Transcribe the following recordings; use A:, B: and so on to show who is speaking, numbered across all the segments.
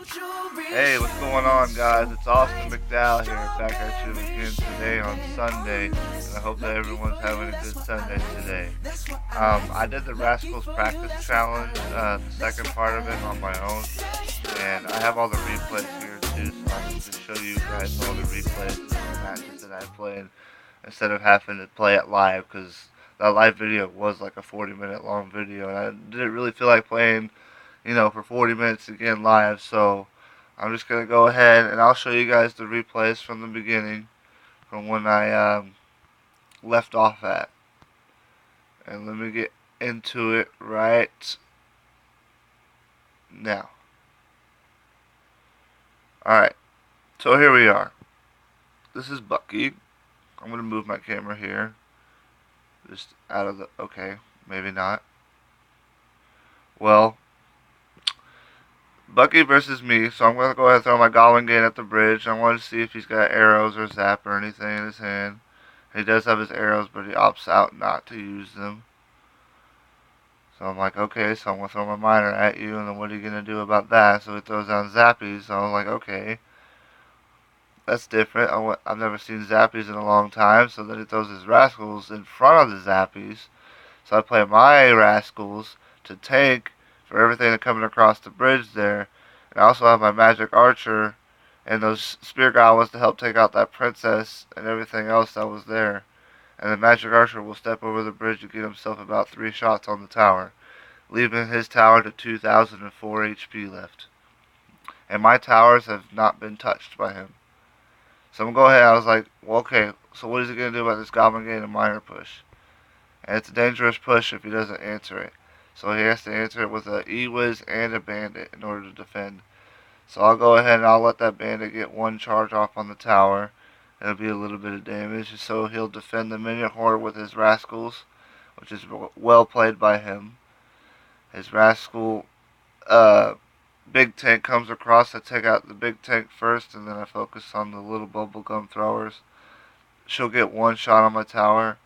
A: Hey, what's going on, guys? It's Austin McDowell here, back at you again today on Sunday, and I hope that everyone's having a good Sunday today. I did the Rascals practice challenge, the second part of it on my own, and I have all the replays here too, so I can just show you guys all the replays of the matches that I played instead of having to play it live, because that live video was like a 40-minute long video, and I didn't really feel like playing, for 40 minutes again live, so I'm just going to go ahead and I'll show you guys the replays from the beginning, from when I left off at. And let me get into it right now. Alright, so here we are. This is Bucky. I'm going to move my camera here. Just out of the... Okay, maybe not. Well, Bucky versus me, so I'm going to go ahead and throw my Goblin Gate at the bridge. I want to see if he's got arrows or zap or anything in his hand. He does have his arrows, but he opts out not to use them. So I'm like, okay, so I'm going to throw my miner at you, and then what are you going to do about that? So he throws down Zappies, so I'm like, okay, that's different. I've never seen Zappies in a long time, so then he throws his Rascals in front of the Zappies. So I play my Rascals to tank for everything that's coming across the bridge there. And I also have my Magic Archer and those Spear Goblins to help take out that Princess and everything else that was there. And the Magic Archer will step over the bridge and get himself about 3 shots on the tower, leaving his tower to 2004 HP left. And my towers have not been touched by him. So I'm going to go ahead, I was like, well, okay, so what is he going to do about this Goblin Gate and Miner push? And it's a dangerous push if he doesn't answer it. So he has to answer it with an E-Wiz and a Bandit in order to defend. So I'll go ahead and I'll let that Bandit get 1 charge off on the tower. It'll be a little bit of damage. So he'll defend the minion horde with his Rascals, which is well played by him. His Rascal big tank comes across. I take out the big tank first, and then I focus on the little bubblegum throwers. She'll get 1 shot on my tower.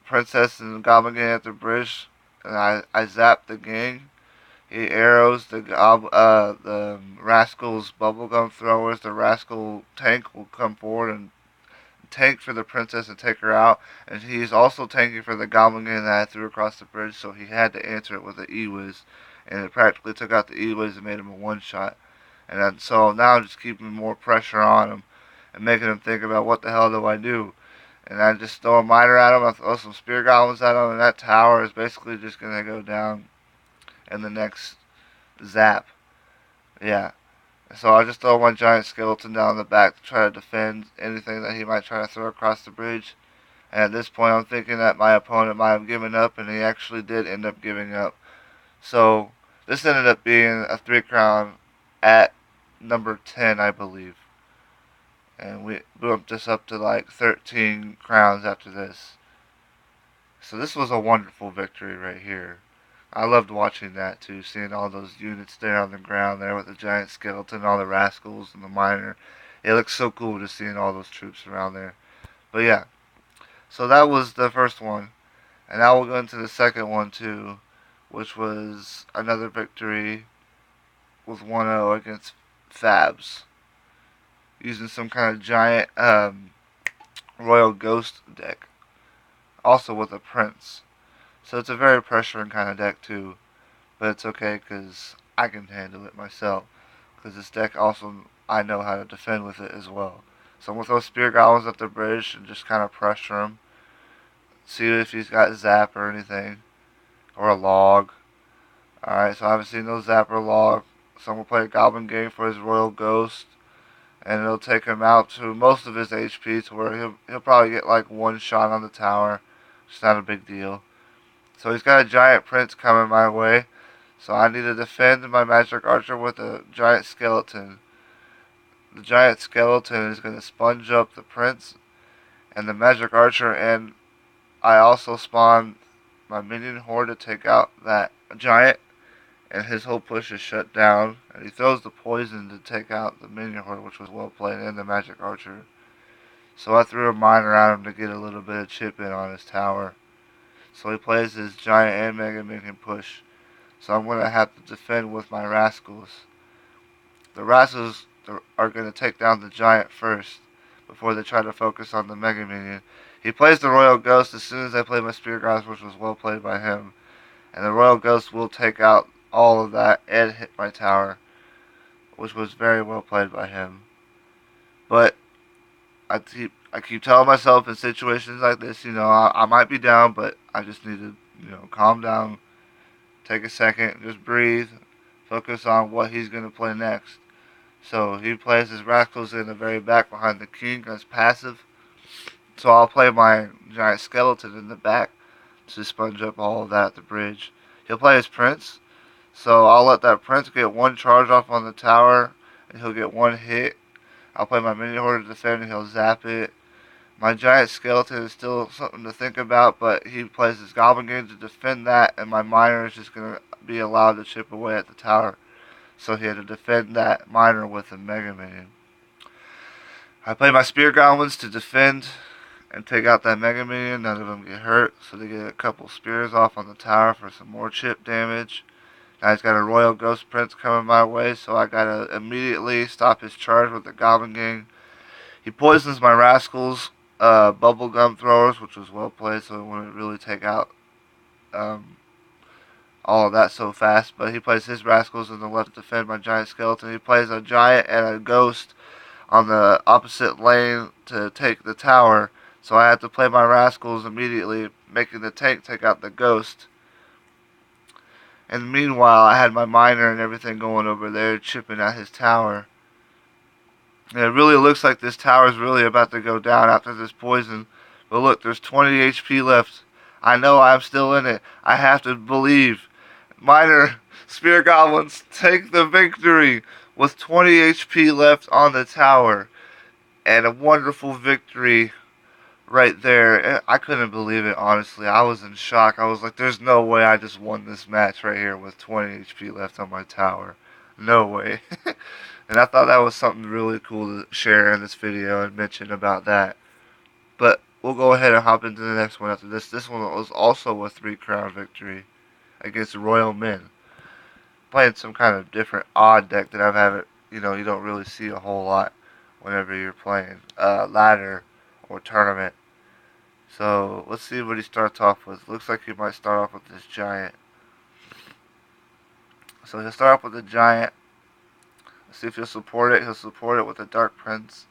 A: Princess and the Goblin Gang at the bridge, and I zap the gang. He arrows the Rascal's bubblegum throwers. The Rascal tank will come forward and tank for the Princess and take her out. And he's also tanking for the Goblin Gang that I threw across the bridge, so he had to answer it with an E-Wiz. And it practically took out the E-Wiz and made him a 1-shot. And so now I'm just keeping more pressure on him and making him think about what the hell do I do. And I just throw a miner at him, I throw some spear goblins at him, and that tower is basically just going to go down in the next zap. Yeah. So I just throw my giant skeleton down the back to try to defend anything that he might try to throw across the bridge. And at this point I'm thinking that my opponent might have given up, and he actually did end up giving up. So this ended up being a 3-crown at number 10, I believe. And we bumped this up to like 13 crowns after this. So this was a wonderful victory right here. I loved watching that too, seeing all those units there on the ground there with the giant skeleton, all the Rascals and the miner. It looks so cool just seeing all those troops around there. But yeah, so that was the first one. And now we'll go into the second one too, which was another victory with 1-0 against Fabs, using some kind of giant Royal Ghost deck, also with a Prince. So it's a very pressuring kind of deck too, but it's okay because I can handle it myself. Because this deck also, I know how to defend with it as well. So I'm going to throw Spear Goblins at the bridge and just kind of pressure him. See if he's got Zap or anything, or a Log. Alright, so I haven't seen no Zap or Log. So I'm going to play a Goblin Game for his Royal Ghost. And it'll take him out to most of his HP, to where he'll probably get like 1 shot on the tower. It's not a big deal. So he's got a giant Prince coming my way. So I need to defend my Magic Archer with a giant skeleton. The giant skeleton is going to sponge up the Prince and the Magic Archer, and I also spawn my minion horde to take out that giant, and his whole push is shut down. And he throws the poison to take out the minion horde, which was well played, and the Magic Archer. So I threw a miner at him to get a little bit of chip in on his tower. So he plays his giant and mega minion push. So I'm going to have to defend with my Rascals. the Rascals are going to take down the giant first before they try to focus on the Mega Minion. He plays the Royal Ghost as soon as I play my Spear Guys, which was well played by him. And the Royal Ghost will take out all of that and hit my tower, which was very well played by him. But I keep telling myself in situations like this, I might be down, but I just need to, calm down, take a second, just breathe, focus on what he's going to play next. So he plays his Rascals in the very back behind the king as passive. So I'll play my giant skeleton in the back to sponge up all of that at the bridge. He'll play his prince, so I'll let that prince get one charge off on the tower, and he'll get one hit. I'll play my mini horde to defend, and he'll zap it. My giant skeleton is still something to think about, but he plays his goblin game to defend that, and my miner is just going to be allowed to chip away at the tower. So he had to defend that miner with a Mega Minion. I play my Spear Goblins to defend and take out that Mega Minion. None of them get hurt, so they get a couple spears off on the tower for some more chip damage. Now he's got a Royal Ghost Prince coming my way, so I gotta immediately stop his charge with the Goblin Gang. He poisons my Rascals, bubblegum throwers, which was well played, so he wouldn't really take out um, all of that so fast. But he plays his Rascals in the left to defend my Giant Skeleton. He plays a Giant and a Ghost on the opposite lane to take the tower, so I have to play my Rascals immediately, making the tank take out the Ghost. And meanwhile, I had my miner and everything going over there, chipping at his tower. And it really looks like this tower is really about to go down after this poison. But look, there's 20 HP left. I know I'm still in it. I have to believe. Miner, Spear Goblins, take the victory with 20 HP left on the tower. And a wonderful victory right there. I couldn't believe it, honestly. I was in shock. I was like, there's no way I just won this match right here with 20 HP left on my tower. No way. And I thought that was something really cool to share in this video and mention about that. But we'll go ahead and hop into the next one after this. This one was also a 3-crown victory against Royal Men. Playing some kind of different odd deck that I've haven't, you don't really see a whole lot whenever you're playing ladder or tournament. So let's see what he starts off with. Looks like he might start off with this giant. So he'll start off with the giant. Let's see if he'll support it. He'll support it with the Dark Prince.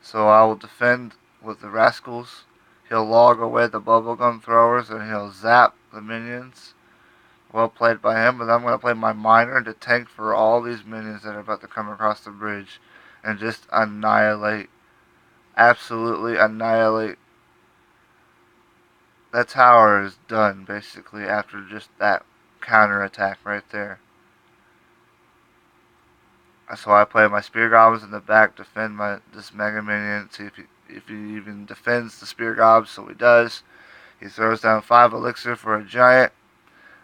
A: So I will defend with the Rascals. He'll log away the bubblegum throwers and he'll zap the minions. Well played by him, but I'm going to play my miner to tank for all these minions that are about to come across the bridge and just annihilate, absolutely annihilate. That tower is done, basically, after just that counter attack right there. So I play my Spear Goblins in the back, defend this Mega Minion, see if he even defends the Spear Goblins, so he does. He throws down 5 elixir for a giant.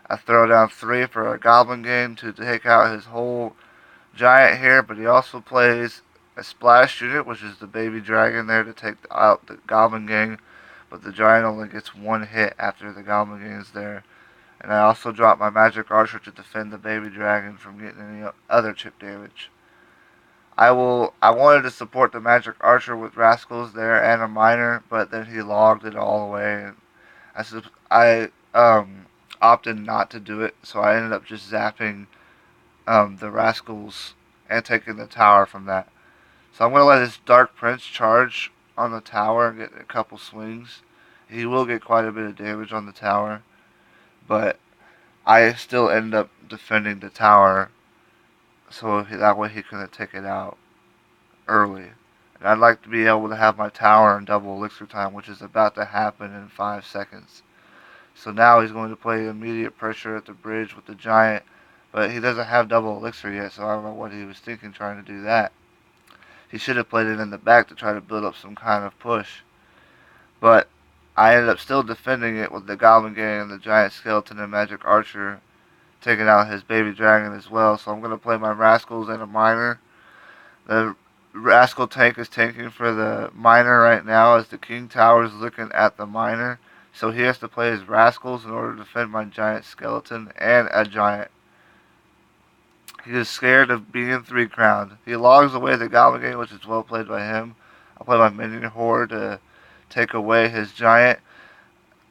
A: I throw down 3 for a Goblin Gang to take out his whole giant here, but he also plays a Splash Unit, which is the baby dragon there to take out the Goblin Gang. But the giant only gets 1 hit after the Goblin Gang is there. And I also drop my Magic Archer to defend the baby dragon from getting any other chip damage. I wanted to support the Magic Archer with Rascals there and a miner, but then he logged it all away. And I opted not to do it, so I ended up just zapping the Rascals and taking the tower from that. So I'm going to let his Dark Prince charge on the tower and get a couple swings. He will get quite a bit of damage on the tower, but I still end up defending the tower, so that way he couldn't take it out early. And I'd like to be able to have my tower in double elixir time, which is about to happen in 5 seconds. So now he's going to play immediate pressure at the bridge with the giant, but he doesn't have double elixir yet, so I don't know what he was thinking trying to do that. He should have played it in the back to try to build up some kind of push. But I ended up still defending it with the Goblin Gang and the Giant Skeleton and Magic Archer taking out his baby dragon as well. So I'm going to play my Rascals and a miner. The Rascal tank is tanking for the miner right now as the King Tower is looking at the miner. So he has to play his Rascals in order to defend my Giant Skeleton and a Giant. He is scared of being 3-crowned. He logs away the Goblin Gang, which is well played by him. I'll play my Minion Horde to take away his Giant.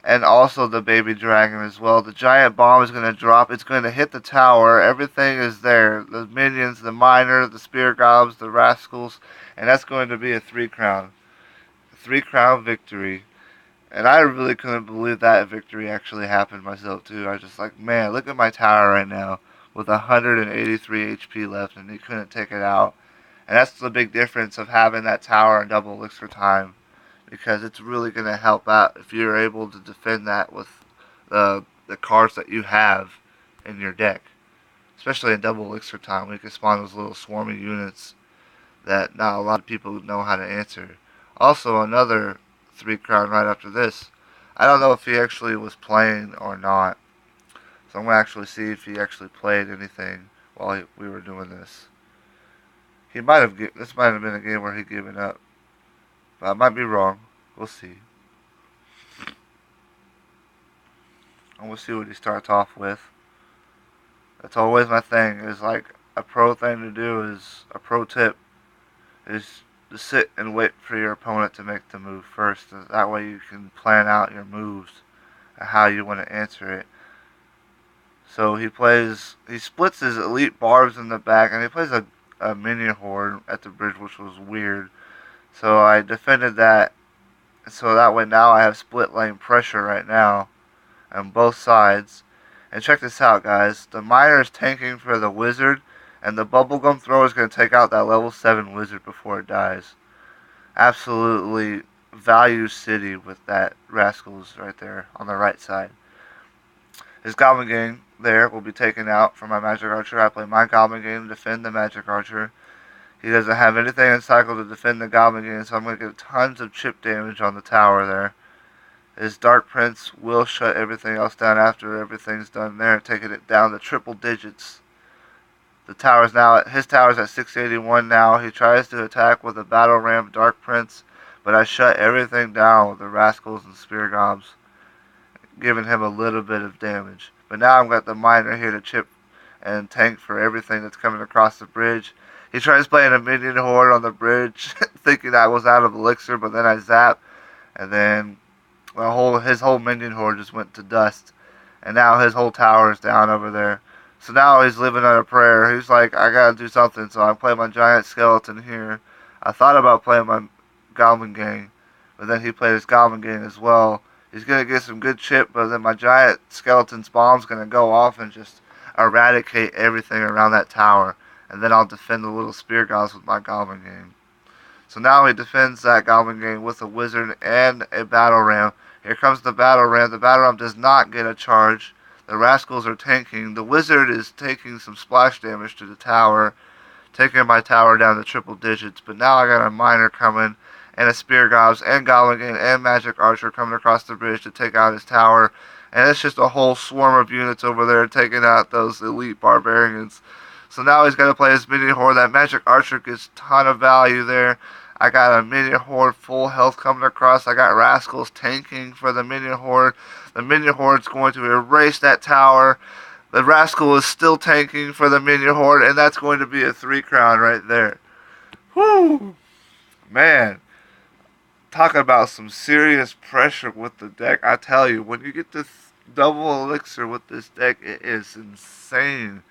A: And also the Baby Dragon as well. The Giant Bomb is going to drop. It's going to hit the tower. Everything is there. The Minions, the Miner, the Spear Gobs, the Rascals. And that's going to be a 3-crown. 3-crown victory. And I really couldn't believe that victory actually happened myself too. I was just like, man, look at my tower right now with 183 HP left, and he couldn't take it out. And that's the big difference of having that tower and double elixir time, because it's really going to help out if you're able to defend that with the cards that you have in your deck, especially in double elixir time. We can spawn those little swarmy units that not a lot of people know how to answer. Also, another 3-crown right after this. I don't know if he actually was playing or not, so I'm going to actually see if he actually played anything while we were doing this. He might have. This might have been a game where he given up, but I might be wrong. We'll see. And we'll see what he starts off with. That's always my thing. Is like a pro thing to do. Is a pro tip. Is to sit and wait for your opponent to make the move first. That way you can plan out your moves and how you want to answer it. So he splits his elite barbs in the back, and he plays a minion horde at the bridge, which was weird. So I defended that, so that way now I have split lane pressure right now on both sides. And check this out, guys. The miner is tanking for the wizard, and the bubblegum thrower is going to take out that level 7 wizard before it dies. Absolutely value city with that Rascals right there on the right side. His Goblin Gang there will be taken out for my Magic Archer. I play my Goblin Gang to defend the Magic Archer. He doesn't have anything in cycle to defend the Goblin Gang, so I'm going to get tons of chip damage on the tower there. His Dark Prince will shut everything else down after everything's done there, taking it down to triple digits. His tower's at 681 now. He tries to attack with a Battle Ram Dark Prince, but I shut everything down with the Rascals and Spear Gobs, giving him a little bit of damage. But now I've got the Miner here to chip and tank for everything that's coming across the bridge. He tries playing a minion horde on the bridge, thinking I was out of elixir, but then I zap, and then his whole minion horde just went to dust, and now his whole tower is down over there. So now he's living on a prayer. He's like, I gotta do something, so I play my giant skeleton here. I thought about playing my Goblin Gang, but then he played his Goblin Gang as well. He's gonna get some good chip, but then my giant skeleton's bomb's gonna go off and just eradicate everything around that tower. And then I'll defend the little spear gods with my Goblin Gang. So now he defends that Goblin Gang with a wizard and a battle ram. Here comes the battle ram. The battle ram does not get a charge. The Rascals are tanking. The wizard is taking some splash damage to the tower, taking my tower down to triple digits. But now I got a miner coming, and a spear gobs, and Goblin Gang, and magic archer coming across the bridge to take out his tower. And it's just a whole swarm of units over there taking out those elite barbarians. So now he's got to play his minion horde. That magic archer gets a ton of value there. I got a minion horde full health coming across. I got Rascals tanking for the minion horde. The minion horde's going to erase that tower. The Rascal is still tanking for the minion horde, and that's going to be a 3-crown right there. Whoo! Man, talking about some serious pressure with the deck. I tell you, when you get this double elixir with this deck, it is insane.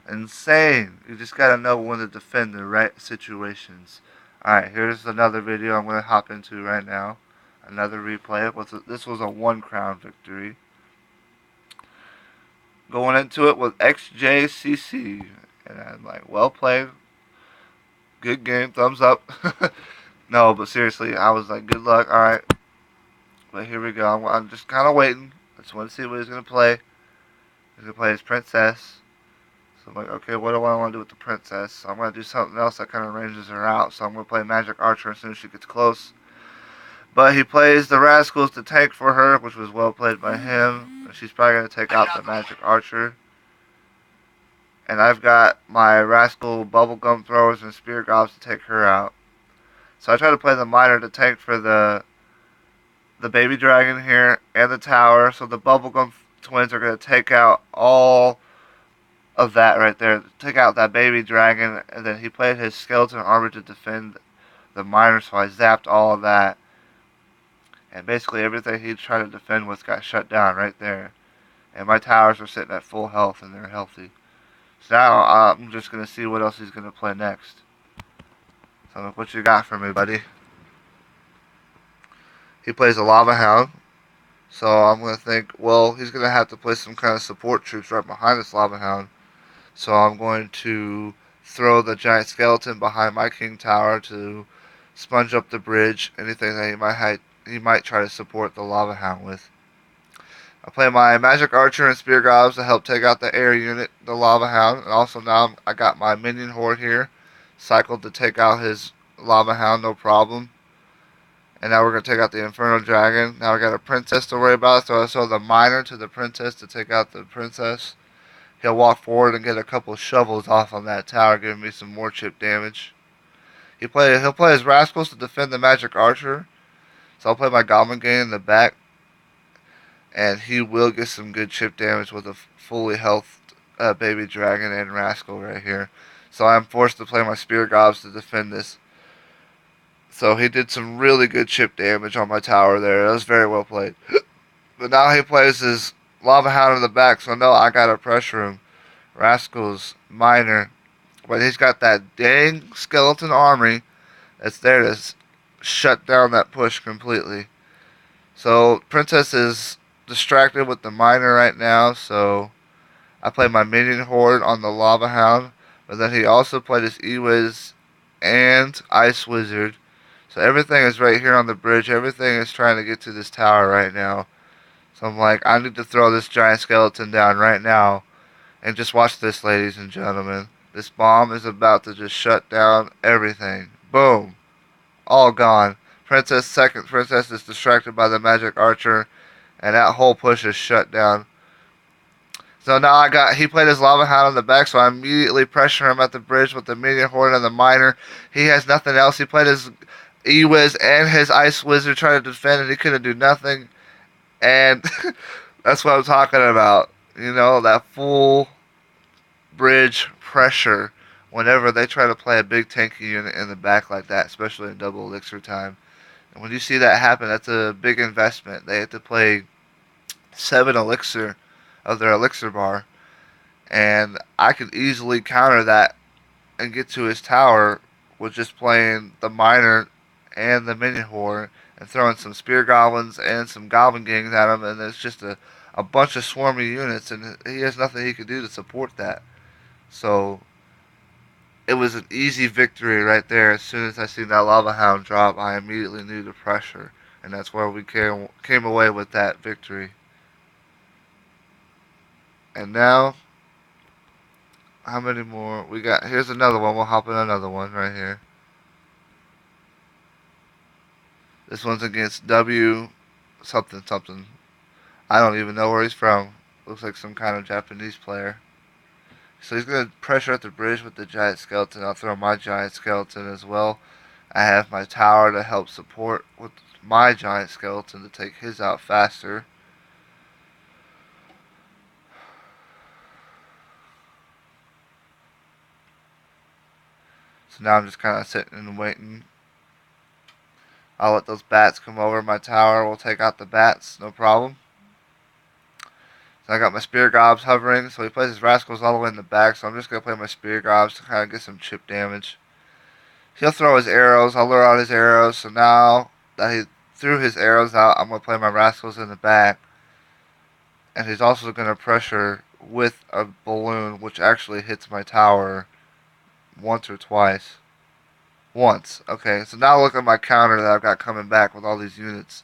A: Insane. You just gotta know when to defend the right situations. Alright, here's another video I'm gonna hop into right now. Another replay. This was a 1-crown victory. Going into it with XJCC. And I'm like, well played. Good game. Thumbs up. No, but seriously, I was like, good luck. Alright. But here we go. I'm just kind of waiting. I just want to see what he's gonna play. He's gonna play his princess. So I'm like, okay, what do I want to do with the princess? So I'm going to do something else that kind of ranges her out. So I'm going to play Magic Archer as soon as she gets close. But he plays the Rascals to tank for her, which was well played by him. She's probably going to take out the Magic Archer. And I've got my Rascal Bubblegum Throwers and Spear Gobs to take her out. So I try to play the Miner to tank for the Baby Dragon here and the tower. So the Bubblegum Twins are going to take out all of that right there. Took out that baby dragon, and then he played his skeleton armor to defend the miner, so I zapped all of that. And basically everything he tried to defend with got shut down right there. And my towers are sitting at full health, and they're healthy. So now I'm just going to see what else he's going to play next. So what you got for me, buddy? He plays a Lava Hound. So I'm going to think, well, he's going to have to play some kind of support troops right behind this Lava Hound. So I'm going to throw the giant skeleton behind my king tower to sponge up the bridge. Anything that he might try to support the Lava Hound with. I play my magic archer and spear gobs to help take out the air unit, the Lava Hound. And also now I got my minion horde here, cycled to take out his Lava Hound, no problem. And now we're going to take out the Inferno Dragon. Now I got a princess to worry about, so I throw the miner to the princess to take out the princess. He'll walk forward and get a couple of shovels off on that tower, giving me some more chip damage. He'll play his Rascals to defend the magic archer. So I'll play my Goblin Gang in the back. And he will get some good chip damage with a fully healthed baby dragon and rascal right here. So I'm forced to play my spear gobs to defend this. So he did some really good chip damage on my tower there. That was very well played. But now he plays his lava hound in the back, so no, I gotta pressure him. Rascal's minor, but he's got that dang skeleton army that's there to shut down that push completely. So Princess is distracted with the miner right now, so I played my minion horde on the lava hound, but then he also played his E-Wiz and Ice Wizard. So everything is right here on the bridge. Everything is trying to get to this tower right now. So I'm like, I need to throw this giant skeleton down right now. And just watch this, ladies and gentlemen. This bomb is about to just shut down everything. Boom. All gone. Second princess is distracted by the magic archer. And that whole push is shut down. So now he played his lava hound on the back, so I immediately pressure him at the bridge with the minion horde and the miner. He has nothing else. He played his E-Wiz and his Ice Wizard trying to defend, and he couldn't do nothing. And that's what I'm talking about. You know, that full bridge pressure whenever they try to play a big tanky unit in the back like that, especially in double elixir time. And when you see that happen, that's a big investment. They have to play 7 elixir of their elixir bar. And I could easily counter that and get to his tower with just playing the miner and the minion horde and throwing some spear goblins and some goblin gangs at him, and it's just a bunch of swarmy units, and he has nothing he could do to support that. So it was an easy victory right there. As soon as I seen that lava hound drop, I immediately knew the pressure, and that's where we came away with that victory. And now, how many more we got? Here's another one. We'll hop in another one right here. This one's against W something something. I don't even know where he's from. Looks like some kind of Japanese player. So he's going to pressure at the bridge with the giant skeleton. I'll throw my giant skeleton as well. I have my tower to help support with my giant skeleton to take his out faster. So now I'm just kind of sitting and waiting. I'll let those bats come over my tower. We'll take out the bats, no problem. So I got my spear gobs hovering. So he plays his rascals all the way in the back. So I'm just going to play my spear gobs to kind of get some chip damage. He'll throw his arrows. I'll lure out his arrows. So now that he threw his arrows out, I'm going to play my rascals in the back. And he's also going to pressure with a balloon, which actually hits my tower once or twice. Once. Okay, so now look at my counter that I've got coming back with all these units.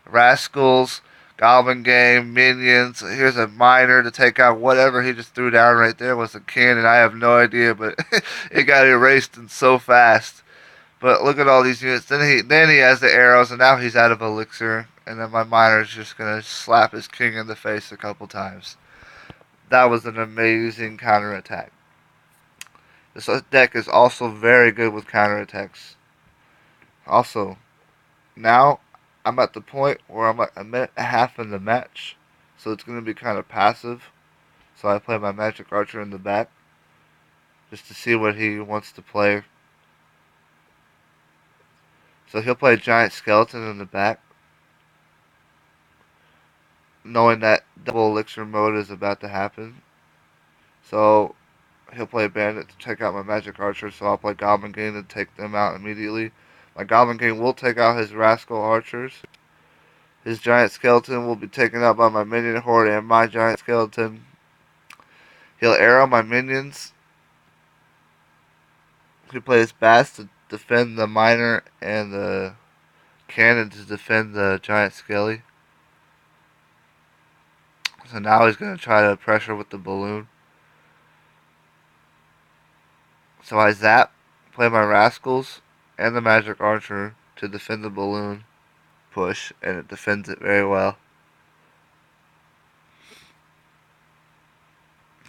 A: Rascals, Goblin Gang, Minions. Here's a miner to take out whatever he just threw down right there was a cannon. I have no idea, but it got erased and so fast. But look at all these units. Then he has the arrows, and now he's out of elixir. And then my miner is just going to slap his king in the face a couple times. That was an amazing counterattack. This deck is also very good with counterattacks. Also, now I'm at the point where I'm like a minute and a half in the match. So it's going to be kind of passive. So I play my magic archer in the back just to see what he wants to play. So he'll play a giant skeleton in the back, knowing that double elixir mode is about to happen. So he'll play a bandit to take out my magic archer, so I'll play Goblin Gang to take them out immediately. My Goblin Gang will take out his Rascal archers. His giant skeleton will be taken out by my minion horde and my giant skeleton. He'll arrow my minions. He plays bats to defend the miner and the cannon to defend the giant skelly. So now he's going to try to pressure with the balloon. So I zap, play my Rascals and the magic archer to defend the balloon push, and it defends it very well.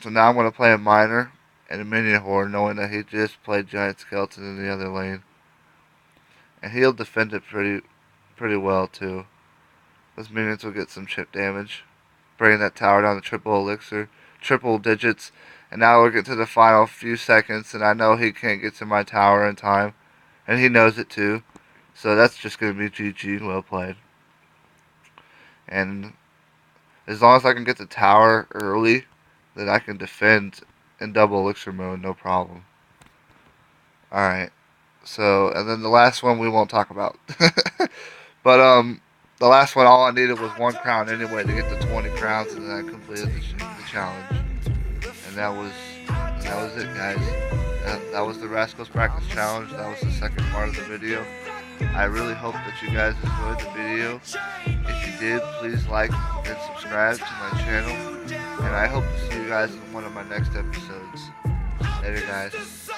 A: So now I'm going to play a miner and a minion horde, knowing that he just played giant skeleton in the other lane. And he'll defend it pretty well too. Those minions will get some chip damage, bringing that tower down to triple elixir, triple digits. And now we'll get to the final few seconds, and I know he can't get to my tower in time, and he knows it too. So that's just going to be GG, well played. And as long as I can get the tower early, then I can defend in double elixir mode, no problem. Alright, so, and then the last one we won't talk about. But, the last one, all I needed was 1 crown anyway to get the 20 crowns, and then I completed the challenge. And that was it, guys. That was the Rascals Practice Challenge. That was the second part of the video. I really hope that you guys enjoyed the video. If you did, please like and subscribe to my channel. And I hope to see you guys in one of my next episodes. Later, guys.